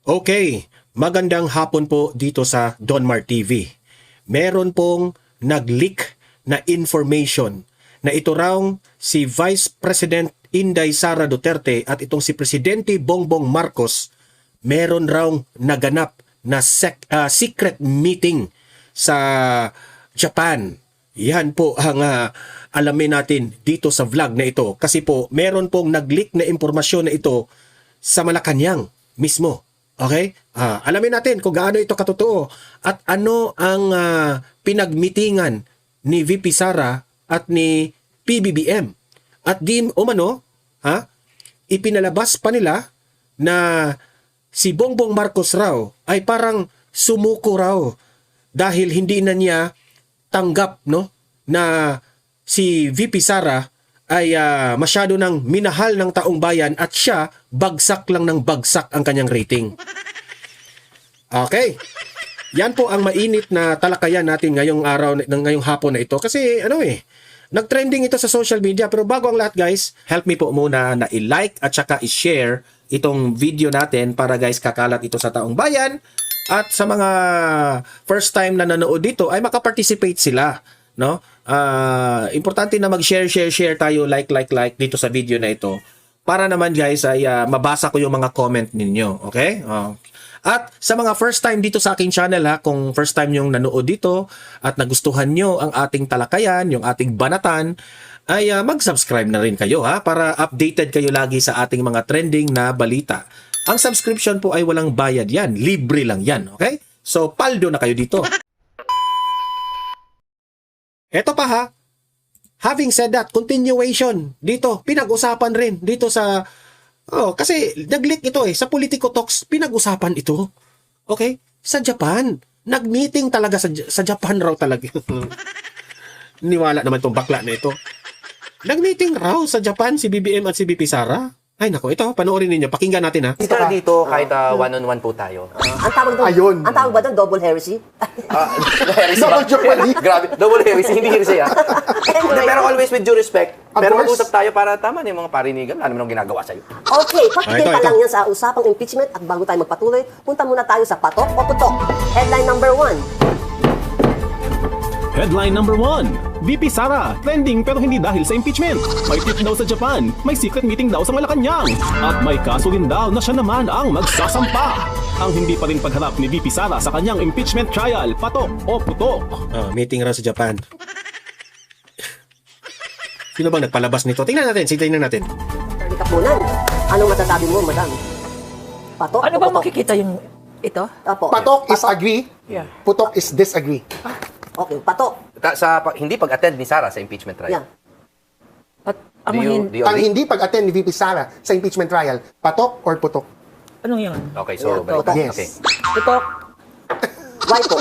Okay, magandang hapon po dito sa Donmar TV. Meron pong nag-leak na information na ito raw si Vice President Inday Sara Duterte at itong si Presidente Bongbong Marcos meron raw naganap na secret meeting sa Japan. Yan po ang alamin natin dito sa vlog na ito kasi po meron pong nag-leak na impormasyon na ito sa Malacanang mismo. Okay? Alamin natin kung gaano ito katotoo at ano ang pinagmitingan ni VP Sara at ni PBBM. At di umano, ipinalabas pa nila na si Bongbong Marcos raw ay parang sumuko raw dahil hindi na niya tanggap na si VP Sara ay masyado nang minahal ng taong bayan at siya bagsak lang ng bagsak ang kanyang rating. Okay. Yan po ang mainit na talakayan natin ngayong araw, ngayong hapon na ito. Kasi nag-trending ito sa social media. Pero bago ang lahat guys, help me po muna na i-like at saka i-share itong video natin para guys kakalat ito sa taong bayan. At sa mga first time na nanood dito ay makaparticipate sila. No? Importante na mag-share tayo, like dito sa video na ito para naman guys ay mabasa ko yung mga comment ninyo, okay? At sa mga first time dito sa aking channel kung first time yung nanood dito at nagustuhan nyo ang ating talakayan, yung ating banatan, ay mag-subscribe na rin kayo para updated kayo lagi sa ating mga trending na balita. Ang subscription po ay walang bayad yan, libre lang yan, okay? So paldo na kayo dito. Eto pa having said that, continuation dito, pinag-usapan rin dito sa, kasi nag-leak ito sa Politico Talks, pinag-usapan ito. Okay? Sa Japan. Nag-meeting talaga sa Japan raw talaga. Niwala naman tong bakla na ito. Nag-meeting raw sa Japan si BBM at si VP Sara. Ay nako, ito panoorin ninyo, pakinggan natin Dito kahit one-on-one po tayo. Ang tawag doon, Ayun. ang tawag ba doon, double heresy? Heresy ba? Double jeopardy. Grabe, double heresy, hindi heresy Pero always with due respect. Of Pero course. mag-usap tayo para tama na yung mga parinigan. Ano naman ang ginagawa sa'yo? Okay, pakikita ito. lang yan sa usapang impeachment at bago tayo magpatuloy, punta muna tayo sa patok o putok. Headline number 1. Headline number 1. VP Sara, trending pero hindi dahil sa impeachment. May trip daw sa Japan, may secret meeting daw sa Malacanang. At may kaso rin daw na siya naman ang magsasampa. Ang hindi pa rin pagharap ni VP Sara sa kanyang impeachment trial, patok o putok. Meeting raw sa Japan. Sino bang nagpalabas nito? Tingnan natin, tingnan natin. Attorney Kapunan, anong masasabi mo, madam? Patok Ano o bang putok? makikita yung ito? Apo. Patok is agree, Yeah. putok is disagree. Okay, patok. Hindi pag-attend ni Sara sa impeachment trial. Yan. At ang Do you hindi, Ang agree? hindi pag-attend ni VP Sara sa impeachment trial, patok or putok? anong yun? Okay, so Yeah, balikan. yes. Okay. Ito, Why po?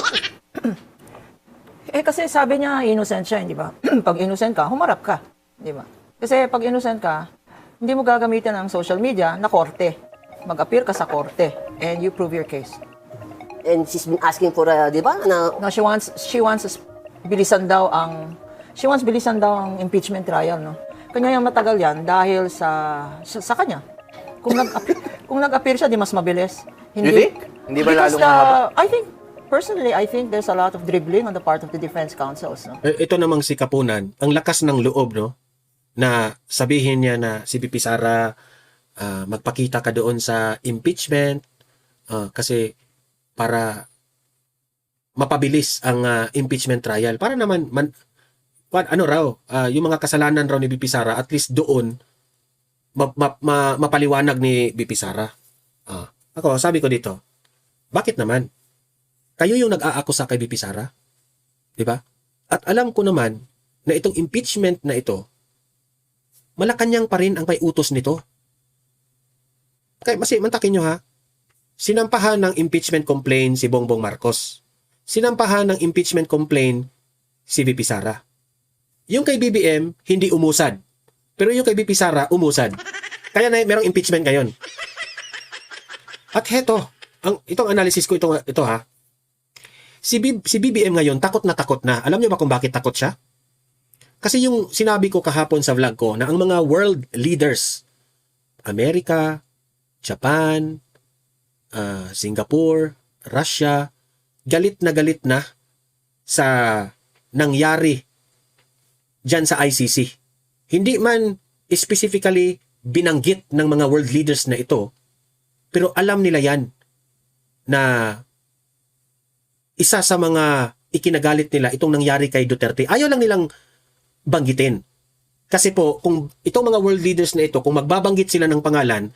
kasi sabi niya innocent siya, hindi ba? Pag innocent ka, humarap ka, di ba? Kasi pag innocent ka, hindi mo gagamitin ang social media na korte. Mag-appear ka sa korte and you prove your case. And she's been asking for, di ba, na No, she wants bilisan daw ang impeachment trial, no. Kanya yung matagal yan dahil sa kanya. Kung nag-appear siya, di mas mabilis. You think? Hindi ba Because lalong mahaba? Personally, I think there's a lot of dribbling on the part of the defense counsels, no. Ito namang si Kapunan, ang lakas ng loob na sabihin niya na si VP Sara magpakita ka doon sa impeachment kasi para mapabilis ang impeachment trial. Para naman yung mga kasalanan raw ni VP Sara at least doon mapaliwanag ni VP Sara. Ako sabi ko dito, bakit naman? Kayo yung nag-aakusa kay VP Sara? 'Di ba? At alam ko naman na itong impeachment na ito, Malacanang pa rin ang may utos nito. Kaya mantakin nyo sinampahan ng impeachment complaint si Bongbong Marcos. Sinampahan ng impeachment complaint si VP Sara. Yung kay BBM, hindi umusad. Pero yung kay VP Sara, umusad. Kaya merong impeachment ngayon. At heto, itong analysis ko, ito Si BBM ngayon, takot na. Alam niyo ba kung bakit takot siya? Kasi yung sinabi ko kahapon sa vlog ko na ang mga world leaders, Amerika, Japan, Singapore, Russia, galit na sa nangyari dyan sa ICC. Hindi man specifically binanggit ng mga world leaders na ito, pero alam nila yan na isa sa mga ikinagalit nila itong nangyari kay Duterte. Ayaw lang nilang banggitin. Kasi po, kung itong mga world leaders na ito, kung magbabanggit sila ng pangalan,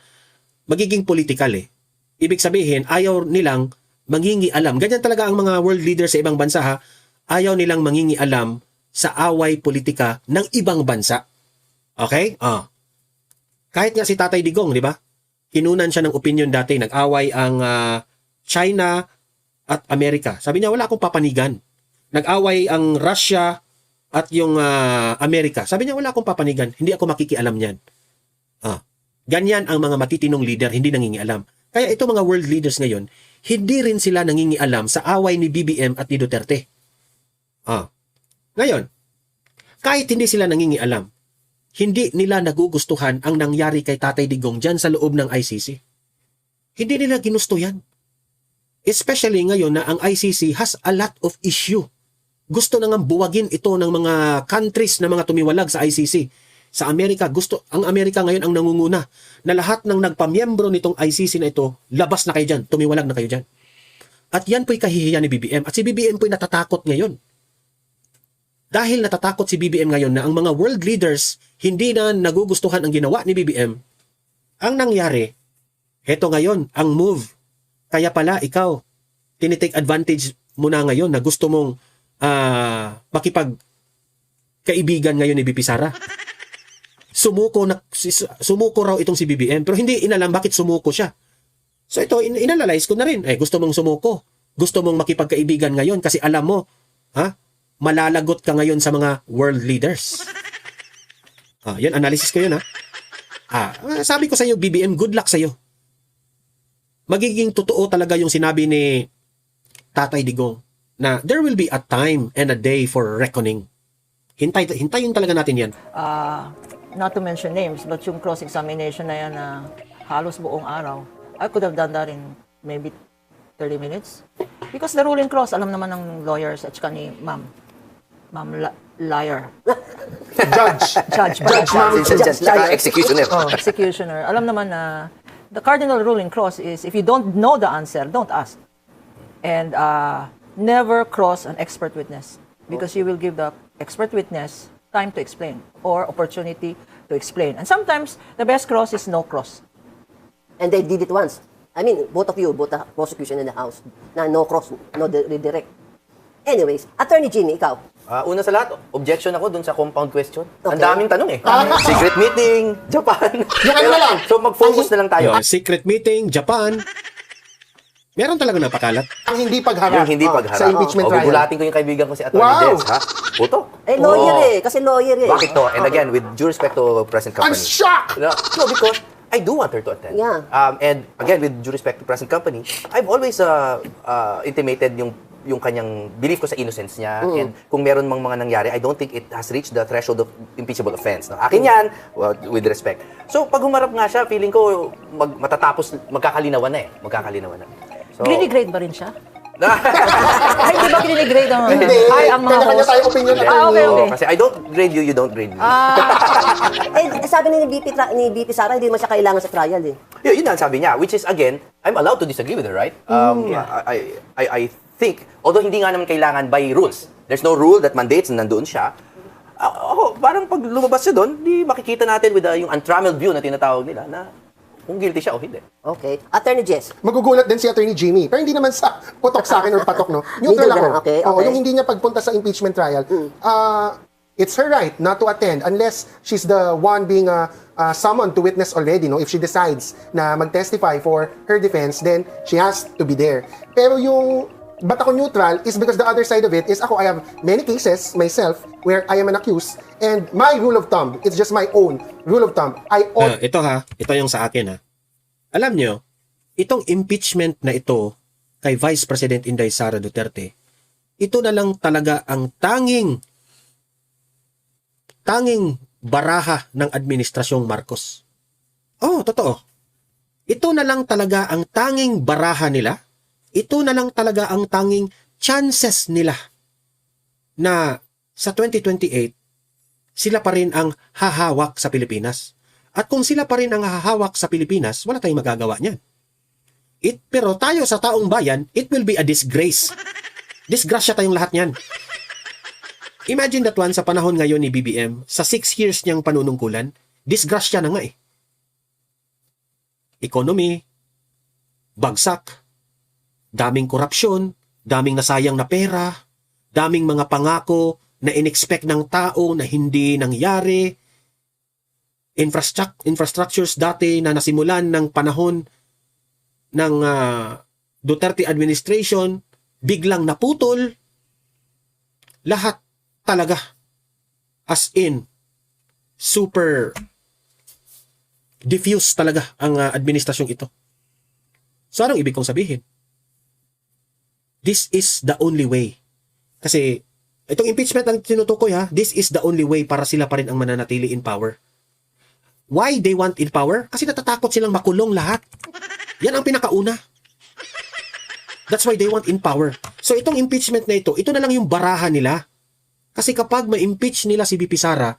magiging political eh. Ibig sabihin, ayaw nilang mangingialam. Ganyan talaga ang mga world leaders sa ibang bansa ha. Ayaw nilang mangingialam sa away politika ng ibang bansa. Okay? Kahit nga si Tatay Digong, di ba? Kinunan siya ng opinion dati, nag-away ang China at Amerika. Sabi niya, wala akong papanigan. Nag-away ang Russia at yung Amerika. Sabi niya, wala akong papanigan. Hindi ako makikialam niyan. Ganyan ang mga matitinong leader, hindi nangingialam. Kaya itong mga world leaders ngayon, hindi rin sila nangingialam sa away ni BBM at ni Duterte. Ngayon, kahit hindi sila nangingialam, hindi nila nagugustuhan ang nangyari kay Tatay Digong dyan sa loob ng ICC. Hindi nila ginusto yan. Especially ngayon na ang ICC has a lot of issue. Gusto na nga buwagin ito ng mga countries na mga tumiwalag sa ICC. Sa Amerika, ang Amerika ngayon ang nangunguna na lahat ng nagpamiyembro nitong ICC na ito, labas na kayo dyan, tumiwalag na kayo dyan. At yan po'y kahihiyan ni BBM. At si BBM po'y natatakot ngayon. Dahil natatakot si BBM ngayon na ang mga world leaders hindi na nagugustuhan ang ginawa ni BBM, ang nangyari, heto ngayon, ang move. Kaya pala ikaw, tinitake advantage mo na ngayon na gusto mong makipagkaibigan ngayon ni BP Sara. Sumuko raw itong si BBM, pero hindi inalam bakit sumuko siya. So ito, inanalyze ko na rin. Gusto mong sumuko. Gusto mong makipagkaibigan ngayon kasi alam mo, malalagot ka ngayon sa mga world leaders. Yan, analysis ko yun sabi ko sa iyo, BBM, good luck sa iyo. Magiging totoo talaga yung sinabi ni Tatay Digong na there will be a time and a day for reckoning. Hintayin talaga natin yan. Not to mention names, but yung cross-examination na yan na halos buong araw, I could have done that in maybe 30 minutes. Because the ruling cross, alam naman ng lawyers at saka ni Ma'am liar. Judge. Executioner. Executioner. Alam naman na the cardinal ruling cross is if you don't know the answer, don't ask. And never cross an expert witness because you will give the expert witness time to explain or opportunity to explain. And sometimes the best cross is no cross. And they did it once. I mean, both of you, both the prosecution and the House, na no cross, no redirect. Anyways, Attorney Jimmy, ikaw. Una sa lahat, objection ako dun sa compound question. Ang Okay. daming tanong eh. Secret meeting, Japan. Yung ano na lang. So mag-focus na lang tayo. Secret meeting, Japan. Meron talaga napakalat. Ang hindi pagharap. Yung hindi pagharap. Sa impeachment trial. Gugulatin ko yung kaibigan ko si Atty. Wow! Des, ha? Puto. Lawyer kasi lawyer eh. Bakit to? And again, with due respect to present I'm company. shocked! No, because I do want her to attend. Yeah. And again, with due respect to present company, I've always intimated yung kanyang belief ko sa innocence niya. And kung meron mang mga nangyari, I don't think it has reached the threshold of impeachable offense. No? Akin yan, well, with respect. So, pag humarap nga siya, feeling ko magkakalinawan na eh. Magkakalinawan na. So, Grade ba rin siya? Ay, di ba grade ang Hindi. ang mga Kanya-kanya host? tayo opinion. Okay. kasi I don't grade you, you don't grade me. Sabi ni BP Sara, hindi man siya kailangan sa trial eh. Yun ang sabi niya, which is again, I'm allowed to disagree with her, right? I think, although hindi nga naman kailangan by rules, there's no rule that mandates na nandoon siya. Parang pag lumabas siya doon, di makikita natin with yung untrammeled view na tinatawag nila na kung guilty siya o hindi. Okay. Attorney Jess. Magugulat din si Attorney Jimmy. Pero hindi naman sa putok sa akin or patok, no? Neutral Neutral ako. lang, okay, Oo, okay. yung hindi niya pagpunta sa impeachment trial, it's her right not to attend unless she's the one being summoned to witness already, no? If she decides na mag-testify for her defense, then she has to be there. Pero yung ba't ako neutral is because the other side of it is I have many cases myself where I am an accused and my rule of thumb, it's just my own rule of thumb. Ito yung sa akin Alam nyo, itong impeachment na ito kay Vice President Inday Sara Duterte, ito na lang talaga ang tanging baraha ng administrasyong Marcos. Totoo. ito na lang talaga ang tanging baraha nila. Ito na lang talaga ang tanging chances nila na sa 2028, sila pa rin ang hahawak sa Pilipinas. At kung sila pa rin ang hahawak sa Pilipinas, wala tayong magagawa niyan. Pero tayo sa taong bayan, it will be a disgrace. Disgrasya tayong lahat niyan. Imagine that one sa panahon ngayon ni BBM, sa 6 years niyang panunungkulan, disgrasya na nga eh. Economy, bagsak, daming korupsyon, daming nasayang na pera, daming mga pangako na in-expect ng tao na hindi nangyari, infrastructures dati na nasimulan ng panahon ng Duterte administration, biglang naputol, lahat talaga, as in, super diffuse talaga ang administrasyong ito. So, anong ibig kong sabihin? This is the only way. Kasi, itong impeachment ang tinutukoy this is the only way para sila pa rin ang mananatili in power. Why they want in power? Kasi natatakot silang makulong lahat. Yan ang pinakauna. That's why they want in power. So itong impeachment na ito na lang yung baraha nila. Kasi kapag ma-impeach nila si VP Sara,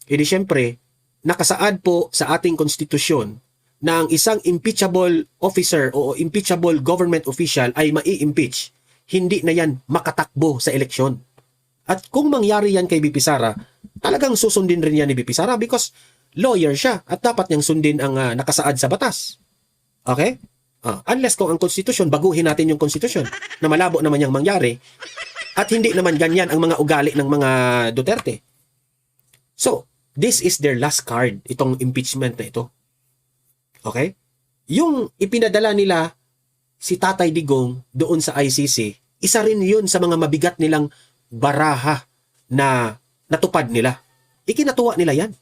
edi syempre, nakasaad po sa ating konstitusyon na ang isang impeachable officer o impeachable government official ay mai-impeach. Hindi na yan makatakbo sa eleksyon. At kung mangyari yan kay VP Sara, talagang susundin rin yan ni VP Sara because lawyer siya at dapat niyang sundin ang nakasaad sa batas. Okay? Unless kung ang konstitusyon, baguhin natin yung konstitusyon na malabo naman yung mangyari at hindi naman ganyan ang mga ugali ng mga Duterte. So, this is their last card, itong impeachment na ito. Okay? Yung ipinadala nila si Tatay Digong doon sa ICC, isa rin yun sa mga mabigat nilang baraha na natupad nila. Ikinatuwa nila yan.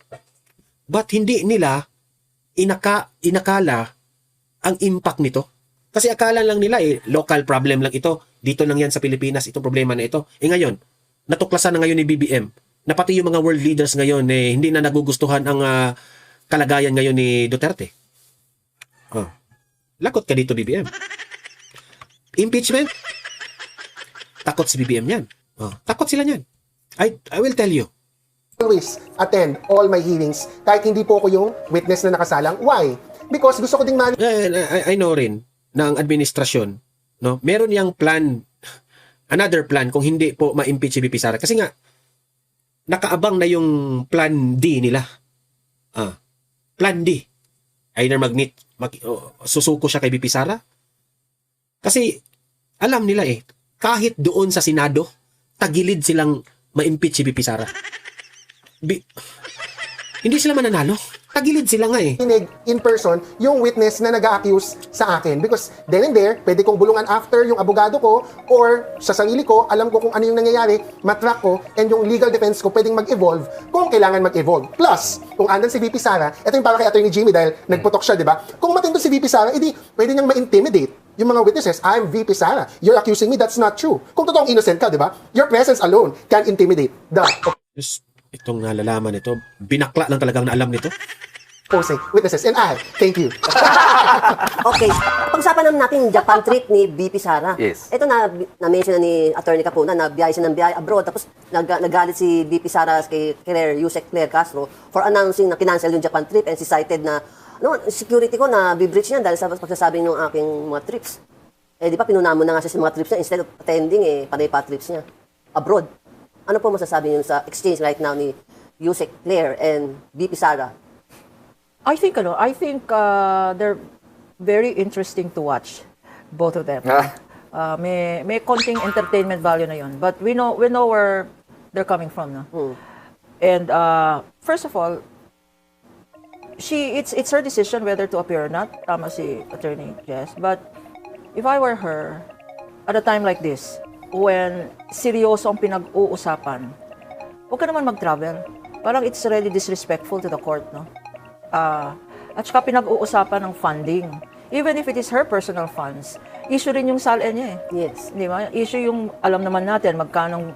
But hindi nila inakala ang impact nito. Kasi akala lang nila local problem lang ito. Dito lang yan sa Pilipinas, itong problema na ito. Ngayon, natuklasan na ngayon ni BBM na pati yung mga world leaders ngayon hindi na nagugustuhan ang kalagayan ngayon ni Duterte. Lakot ka dito, BBM. Impeachment? Takot si BBM yan. Takot sila yan. I will tell you. Always attend all my hearings kahit hindi po ako yung witness na nakasalang. Why? Because gusto ko ding I know rin na ang administrasyon, no, meron yang plan, another plan kung hindi po ma-impeach si VP Sara. Kasi nga, nakaabang na yung plan D nila. Plan D. Either susuko siya kay VP Sara. Kasi, alam nila kahit doon sa Senado, tagilid silang ma-impeach si VP Sara. Hindi sila mananalo. Tagilid sila nga in person yung witness na nag-a-accuse sa akin. Because then and there, pwede kong bulungan after yung abogado ko or sa sarili ko, alam ko kung ano yung nangyayari, matrack ko, and yung legal defense ko pwedeng mag-evolve kung kailangan mag-evolve. Plus, kung andan si VP Sara, ito yung para kay Attorney Jimmy dahil nagputok siya, di ba? Kung matindi si VP Sara, edi pwede niyang ma-intimidate yung mga witnesses. I'm VP Sara. You're accusing me, that's not true. Kung totoong innocent ka, di ba? Your presence alone can intimidate the itong nalalaman nito, binakla lang talagang naalam nito. opposing witnesses. And I, thank you. Okay. Pag-usapan naman natin yung Japan trip ni VP Sara. Yes. Ito na-mention na ni Attorney Capuna na biyahe siya ng biyahe abroad. Tapos nagalit si VP Sara kay Yusek Claire Castro for announcing na kinancel yung Japan trip and she cited na security ko na bi-breach niya dahil sa pagsasabi ng aking mga trips. Di ba pinuna mo na nga siya sa mga trips niya instead of attending panay pa trips niya abroad. Ano po masasabi niyo sa exchange right now ni Yusek Claire and VP Sara? I think they're very interesting to watch, both of them. May konting entertainment value na yun. But we know where they're coming from, no? And first of all, it's her decision whether to appear or not. Tama si Attorney Jess. But if I were her, at a time like this, when seryoso ang pinag-uusapan, huwag ka naman mag-travel. Parang it's really disrespectful to the court, no? At saka pinag-uusapan ng funding. Even if it is her personal funds, issue rin yung SALN niya Yes. Di ba? Issue yung, alam naman natin, magkano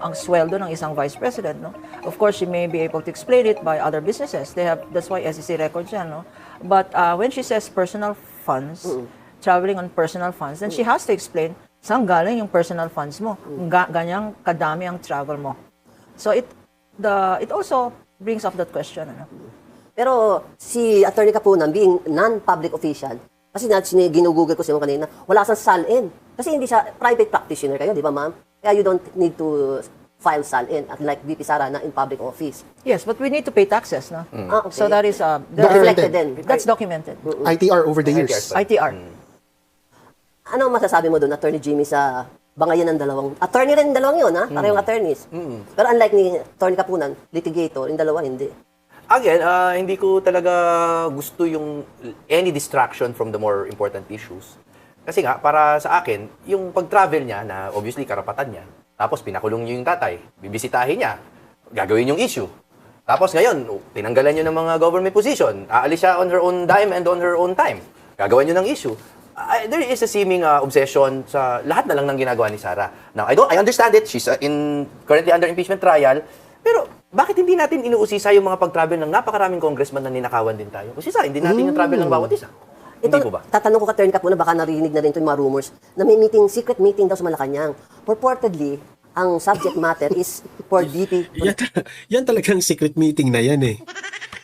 ang sweldo ng isang vice president, no? Of course, she may be able to explain it by other businesses. That's why SEC records yan, no? But when she says personal funds, traveling on personal funds, then she has to explain saan galing yung personal funds mo. Ganyang kadami ang travel mo. So it also brings up that question. Ano? Pero si Attorney Kapunan, being non-public official, kasi ginugugol ko siya kanina, wala siyang SALN. Kasi hindi siya private practitioner kayo, di ba ma'am? Kaya you don't need to file SALN, like VP Sara na in public office. Yes, but we need to pay taxes. No? Okay. So that is Reflected din. that's documented. ITR over the years. ITR. Ano masasabi mo doon, Attorney Jimmy, sa bangayan ng dalawang, attorney rin yung dalawang yun, ha? Parehong attorneys. Pero unlike ni Attorney Kapunan, litigator, yung dalawa hindi. Again, hindi ko talaga gusto yung any distraction from the more important issues. Kasi nga, para sa akin, yung pag-travel niya, na obviously karapatan niya, tapos pinakulong niyo yung tatay, bibisitahin niya, gagawin yung issue. Tapos ngayon, tinanggalan niyo ng mga government position, aalis siya on her own dime and on her own time. Gagawin niyo ng issue. There is a seeming obsession sa lahat na lang ng ginagawa ni Sara. Now, I understand it. She's currently under impeachment trial. Pero bakit hindi natin inuusisa yung mga pag-travel ng napakaraming congressman na ninakawan din tayo? Kasi hindi natin yung travel ng bawat isa. Hindi po ba? Tatanong ko ka, Attorney Kapunan, baka narinig na rin ito yung mga rumors, na may secret meeting daw sa Malacanang. Purportedly, ang subject matter is for DP. Yan talagang secret meeting na yan eh.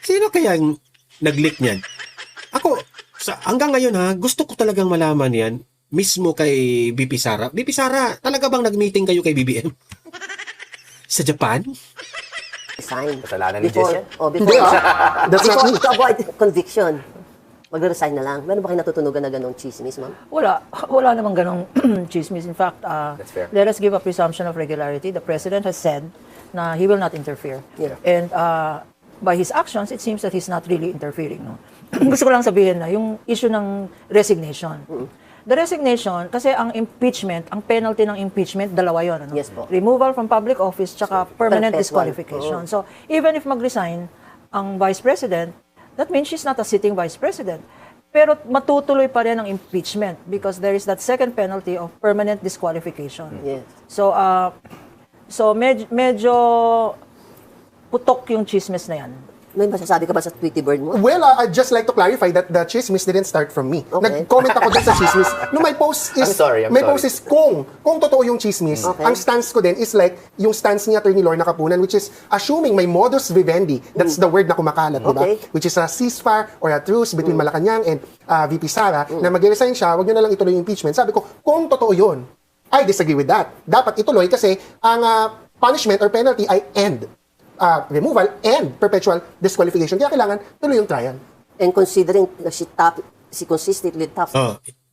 Sino kayang nag-leak niyan? Ako, hanggang ngayon gusto ko talagang malaman yan mismo kay BP Sara. BP Sara, talaga bang nag-meeting kayo kay BBM? Sa Japan? Resign. Kasalanan ni Before, Jess yan? Hindi That's not me. to avoid conviction. Magre-resign na lang. Meron ba kayo natutunugan na ganong chismis, ma'am? Wala namang ganong chismis. In fact, That's fair. let us give a presumption of regularity. The President has said na he will not interfere. Yeah. And by his actions, it seems that he's not really interfering. No? Gusto ko lang sabihin na yung issue ng resignation. The resignation, kasi ang impeachment, ang penalty ng impeachment, dalawa yun. Ano? Yes po. Removal from public office, tsaka permanent Perpetual. disqualification. So, even if mag-resign ang Vice President, that means she's not a sitting Vice President. Pero matutuloy pa rin ang impeachment because there is that second penalty of permanent disqualification. Yes. So medyo putok yung chismis na yan. May masasabi ka ba sa Tweety Bird mo? Well, I'd just like to clarify that the chismis didn't start from me. Okay. Nag-comment ako dun sa chismis. No, my post is, I'm my sorry. post is kung totoo yung chismis. Okay. Ang stance ko din is like yung stance ni Attorney Lorna Kapunan, which is assuming may modus vivendi, that's the word na kumakalat, diba? Okay. Which is a ceasefire or a truce between Malacanang and VP Sara, na mag-resign siya, wag nyo na lang ituloy yung impeachment. Sabi ko, kung totoo yun, I disagree with that. Dapat ituloy kasi ang punishment or penalty ay end. Removal and perpetual disqualification. Kaya kailangan tuloy yung trial. And considering na she consistently tough.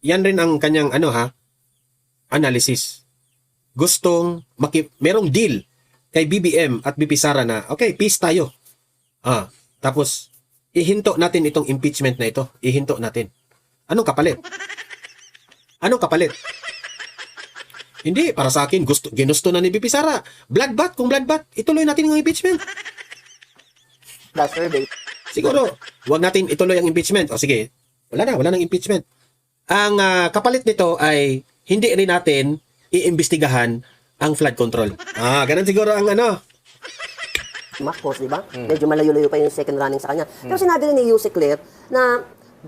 Yan rin ang kanyang analysis. Gustong merong deal kay BBM at BP Sara na, okay, peace tayo. Tapos, ihinto natin itong impeachment na ito. Ihinto natin. Anong kapalit? Anong kapalit? Hindi, para sa akin, ginusto na ni BP Sara. Bloodbath, kung bloodbath, ituloy natin yung impeachment. The survey. Siguro, wag natin ituloy ang impeachment. O sige, wala nang impeachment. Ang kapalit nito ay hindi rin natin iimbestigahan ang flood control. Ganun siguro ang Marcos, di ba? Medyo malayo-layo pa yung second running sa kanya. Pero sinabi rin ni Yusek Claire na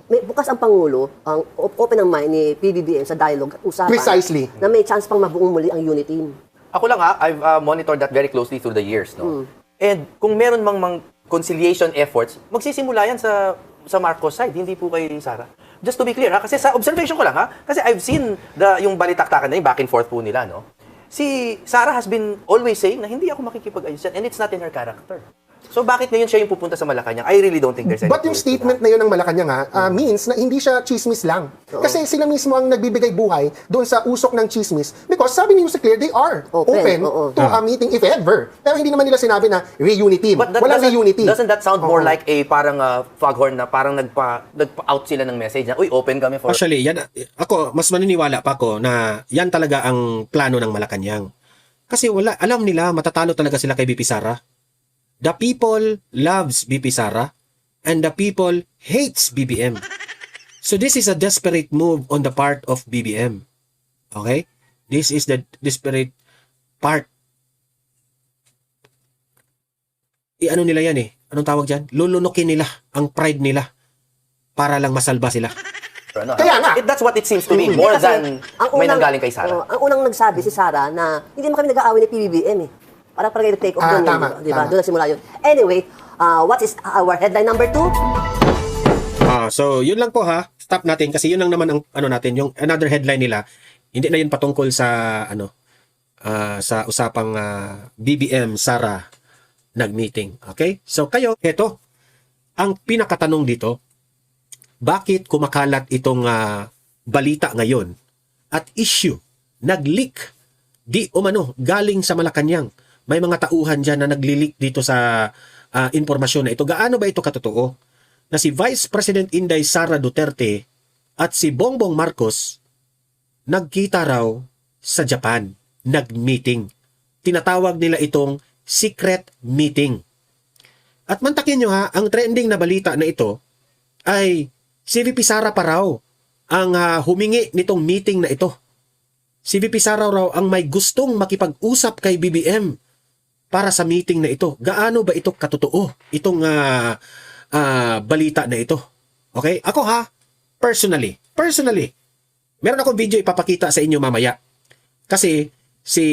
bukas ang Pangulo, ang open ang mind ni PBBM sa dialogue at usapan. Precisely. Na may chance pang mabuong muli ang unity team. Ako lang I've monitored that very closely through the years, no? And kung meron mang conciliation efforts, magsisimula yan sa Marcos side, hindi po kay Sara. Just to be clear, kasi sa observation ko lang, kasi I've seen yung balitaktakan na yung back and forth po nila, no? Si Sara has been always saying na hindi ako makikipag-ayos yan, and it's not in her character. So bakit ngayon siya yung pupunta sa Malacanang? I really don't think there's any But yung truth to statement that. na yun ng Malacanang means na hindi siya chismis lang. Kasi sila mismo ang nagbibigay buhay doon sa usok ng chismis because sabi ni Yusek Claire, they are open to a meeting if ever. Pero hindi naman nila sinabi na reunity. But that Walang reunity. doesn't that sound more like a parang foghorn na parang nagpa-out sila ng message na, uy, open kami for... Actually, yan, ako, mas maniniwala pa ako na yan talaga ang plano ng Malacanang. Kasi alam nila, matatalo talaga sila kay BP Sara. The people loves BP Sara and the people hates BBM. So this is a desperate move on the part of BBM. Okay? This is the desperate part. Ano nila yan eh? Anong tawag dyan? Lulunukin nila ang pride nila. para lang masalba sila. Ano, Kaya nga. that's what it seems to be, more Kasi than may nanggaling kay Sara. ang unang nagsabi si Sara na hindi mo kami nag-aaway ni PBBM eh. Para i-take off doon tama, yun, di ba? tama. Doon nagsimula yun. Anyway, what is our headline number 2? So yun lang po ha. Stop natin kasi yun lang naman ang ano natin, yung another headline nila. Hindi na yun patungkol sa sa usapang BBM Sara nag-meeting. Okay? So kayo, eto ang pinakatanong dito, bakit kumakalat itong balita ngayon at issue, nag-leak, di umano, galing sa Malacanang. May mga tauhan dyan na nagli-leak dito sa impormasyon na ito. Gaano ba ito katotoo? Na si Vice President Inday Sara Duterte at si Bongbong Marcos nagkita raw sa Japan, nag-meeting. Tinatawag nila itong secret meeting. At mantakin nyo ha, ang trending na balita na ito ay si VP Sara pa raw ang humingi nitong meeting na ito. Si VP Sara raw ang may gustong makipag-usap kay BBM para sa meeting na ito. Gaano ba ito katotoo? Itong balita na ito. Okay? Ako ha, personally, meron akong video ipapakita sa inyo mamaya. Kasi si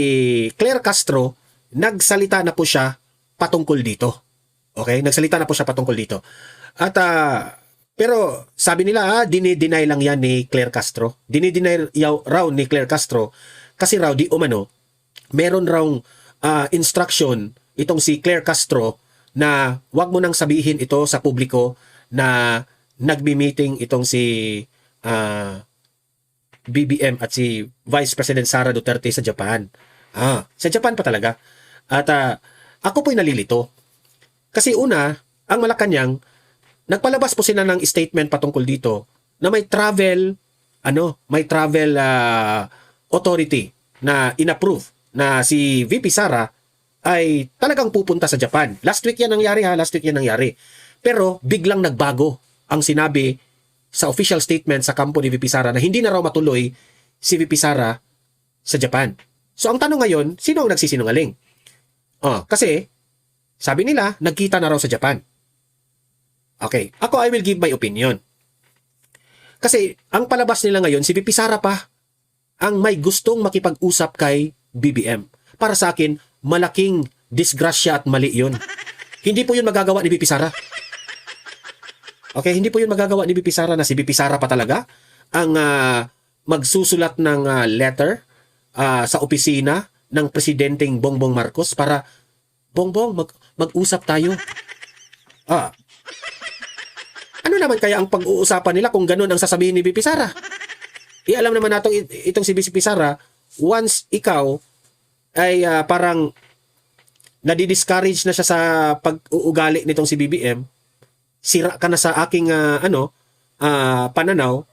Claire Castro, nagsalita na po siya patungkol dito. Okay? Nagsalita na po siya patungkol dito. At pero sabi nila, dinideny lang yan ni Claire Castro. Dinideny raw ni Claire Castro kasi raw di umano, meron raw instruction itong si Claire Castro na wag mo nang sabihin ito sa publiko na nagbi-meeting itong si BBM at si Vice President Sara Duterte sa Japan. Sa Japan pa talaga. At ako po'y nalilito. Kasi una, ang Malacanang, nagpalabas po sila ng statement patungkol dito na may travel authority na inapprove na si VP Sara ay talagang pupunta sa Japan. Last week yan nangyari. Pero biglang nagbago ang sinabi sa official statement sa kampo ni VP Sara na hindi na raw matuloy si VP Sara sa Japan. So ang tanong ngayon, sino ang nagsisinungaling? Kasi sabi nila, nagkita na raw sa Japan. Okay, ako I will give my opinion. Kasi ang palabas nila ngayon, si VP Sara pa ang may gustong makipag-usap kay BBM. Para sa akin, malaking disgrasya at mali yun. Hindi po yun magagawa ni VP Sara. Okay, hindi po yun magagawa ni VP Sara na si VP Sara pa talaga ang magsusulat ng letter sa opisina ng Presidenteng Bongbong Marcos para, Bongbong, mag-usap tayo. Ano naman kaya ang pag-uusapan nila kung ganun ang sasabihin ni VP Sara? Alam naman natin itong si VP Sara, once ikaw ay parang nadi-discourage na siya sa pag-uugali nitong si BBM, sira ka na sa aking pananaw,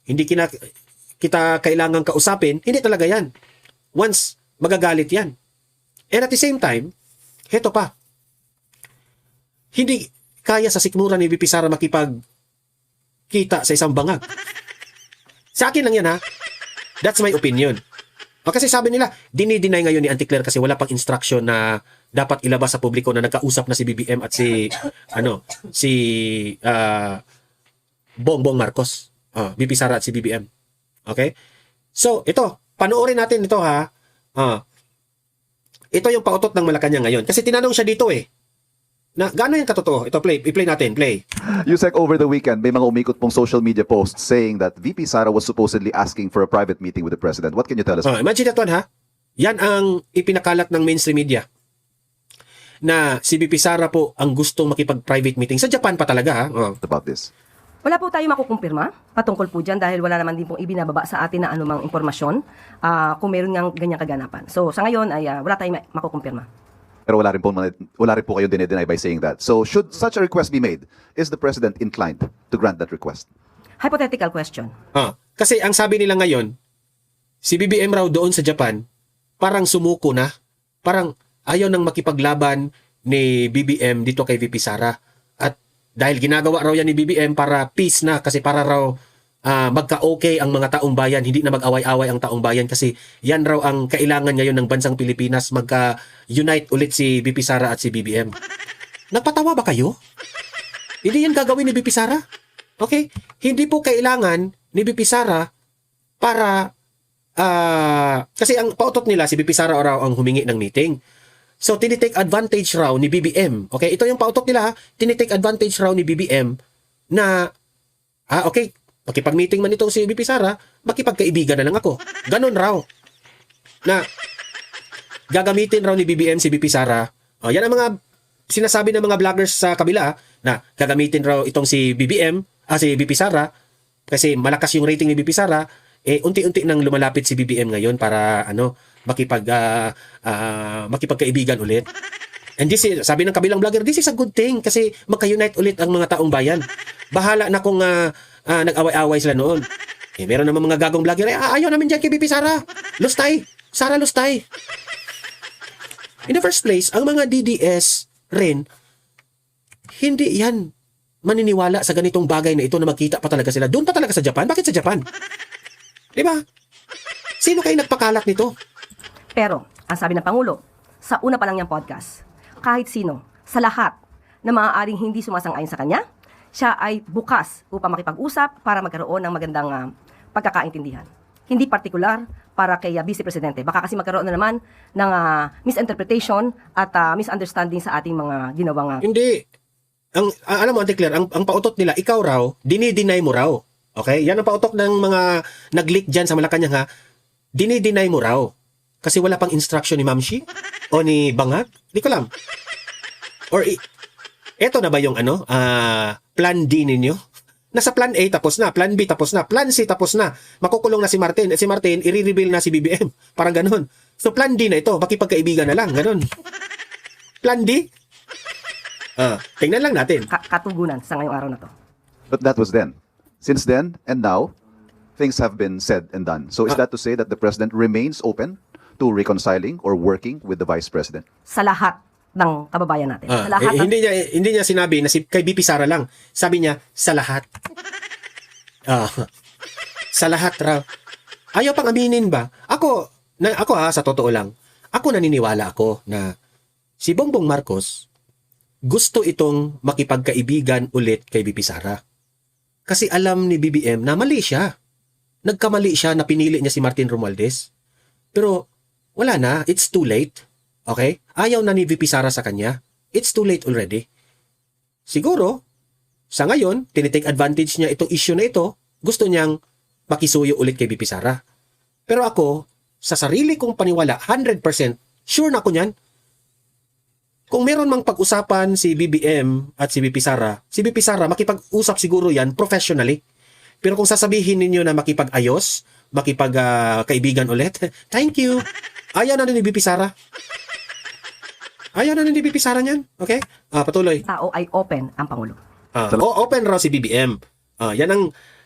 hindi kita kailangan kausapin, hindi talaga yan. Once magagalit yan. And at the same time, heto pa, hindi kaya sa sikmura ni VP Sara makipagkita sa isang bangag. Sa akin lang yan ha. That's my opinion. Kasi sabi nila, dinideny ngayon ni Auntie Claire kasi wala pang instruction na dapat ilabas sa publiko na nagkausap na si BBM at si Bongbong Marcos. VP Sara at si BBM. Okay? So, ito, panoorin natin ito ha. Ito yung pautot ng Malacanang ngayon. Kasi tinanong siya dito na gaano yung katotoo? Ito, i-play natin, play. Yusek, over the weekend, may mga umikot pong social media posts saying that VP Sara was supposedly asking for a private meeting with the president. What can you tell us? Imagine that one ha. Yan ang ipinakalat ng mainstream media. Na si VP Sara po ang gustong makipag-private meeting. Sa Japan pa talaga ha. About this? Wala po tayo makukumpirma patungkol po dyan dahil wala naman din pong ibinababa sa atin na anumang impormasyon kung meron ngang ganyang kaganapan. So sa ngayon ay wala tayong makukumpirma. Pero wala rin po kayong dinedeny by saying that. So should such a request be made, is the president inclined to grant that request? Hypothetical question. Kasi ang sabi nila ngayon, si BBM raw doon sa Japan, parang sumuko na. Parang ayaw nang makipaglaban ni BBM dito kay VP Sara. At dahil ginagawa raw yan ni BBM para peace na, kasi para raw magka-okay ang mga taong bayan, hindi na mag-away-away ang taong bayan kasi yan raw ang kailangan ngayon ng bansang Pilipinas, magka-unite ulit si VP Sara at si BBM. Nagpatawa ba kayo? Hindi yan gagawin ni VP Sara? Okay? Hindi po kailangan ni BP Sara para kasi ang pautot nila si BP Sara raw ang humingi ng meeting. So tinitake advantage raw ni BBM. Okay, ito yung pautot nila, tinitake advantage raw ni BBM na okay, makipag-meeting man itong si BP Sara, makipagkaibigan na lang ako. Ganon raw. Na gagamitin raw ni BBM si BP Sara. Yan ang mga sinasabi ng mga vloggers sa kabila na gagamitin raw itong si BBM, si BP Sara kasi malakas yung rating ni BP Sara, unti-unti nang lumalapit si BBM ngayon para makipagkaibigan ulit. And sabi ng kabilang vlogger, this is a good thing kasi magka-unite ulit ang mga taong bayan. Bahala na kung nag-away-away sila noon. Meron naman mga gagong vlogger, ayaw namin dyan kay BP Sara. Lustay. Sara Lustay. In the first place, ang mga DDS rin, hindi yan maniniwala sa ganitong bagay na ito na magkita pa talaga sila. Doon pa talaga sa Japan? Bakit sa Japan? Diba? Sino kayo nagpakalat nito? Pero, ang sabi ng Pangulo, sa una pa lang niyang podcast, kahit sino, sa lahat na maaaring hindi sumasang-ayon sa kanya, siya ay bukas upang makipag-usap para magkaroon ng magandang pagkakaintindihan. Hindi partikular para kay Vice Presidente. Baka kasi magkaroon na naman ng misinterpretation at misunderstanding sa ating mga ginawang... Hindi. Alam mo, Auntie Claire, ang pautot nila, ikaw raw, dinideny mo raw. Okay? Yan ang pautok ng mga nag-leak dyan sa Malacanang, dinideny mo raw. Kasi wala pang instruction ni Mamshi o ni Bangat. Hindi ko alam. Or, eto na ba yung plan D ninyo? Nasa plan A tapos na, plan B tapos na, plan C tapos na. Makukulong na si Martin. At si Martin, i-reveal na si BBM. Parang ganun. So, plan D na ito. Makipagkaibigan na lang. Ganun. Plan D? Tingnan lang natin. Katugunan sa ngayong araw na to. But that was then. Since then and now, things have been said and done. So is that to say that the President remains open to reconciling or working with the Vice President? Sa lahat ng kababayan natin. Sa lahat ng... hindi niya sinabi na kay BP Sara lang. Sabi niya, sa lahat. Sa lahat raw. Ayaw pang aminin ba? Ako sa totoo lang, ako naniniwala ako na si Bongbong Marcos gusto itong makipagkaibigan ulit kay BP Sara. Kasi alam ni BBM na mali siya. Nagkamali siya na pinili niya si Martin Romualdez. Pero wala na, it's too late. Okay? Ayaw na ni VP Sara sa kanya. It's too late already. Siguro, sa ngayon, tinitake advantage niya itong issue na ito, gusto niyang makisuyo ulit kay VP Sara. Pero ako, sa sarili kong paniwala, 100% sure na ako niyan. Kung meron mang pag-usapan si BBM at si VP Sara makipag-usap siguro yan professionally. Pero kung sasabihin ninyo na makipag-ayos, makipag-kaibigan ulit, thank you. Ayaw na ni VP Sara. Ayaw na ni VP Sara niyan. Okay? Patuloy. Tao ay open ang Pangulo. Open raw si BBM.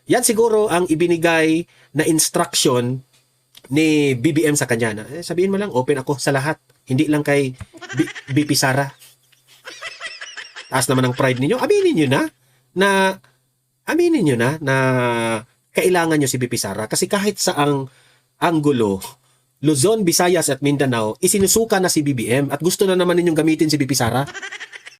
Yan siguro ang ibinigay na instruction ni BBM sa kanya. Sabihin mo lang, open ako sa lahat. Hindi lang kay VP Sara. Taas naman ang pride ninyo. Aminin nyo na kailangan nyo si VP Sara. Kasi kahit sa ang anggulo, Luzon, Visayas at Mindanao, isinusuka na si BBM at gusto na naman ninyong gamitin si VP Sara.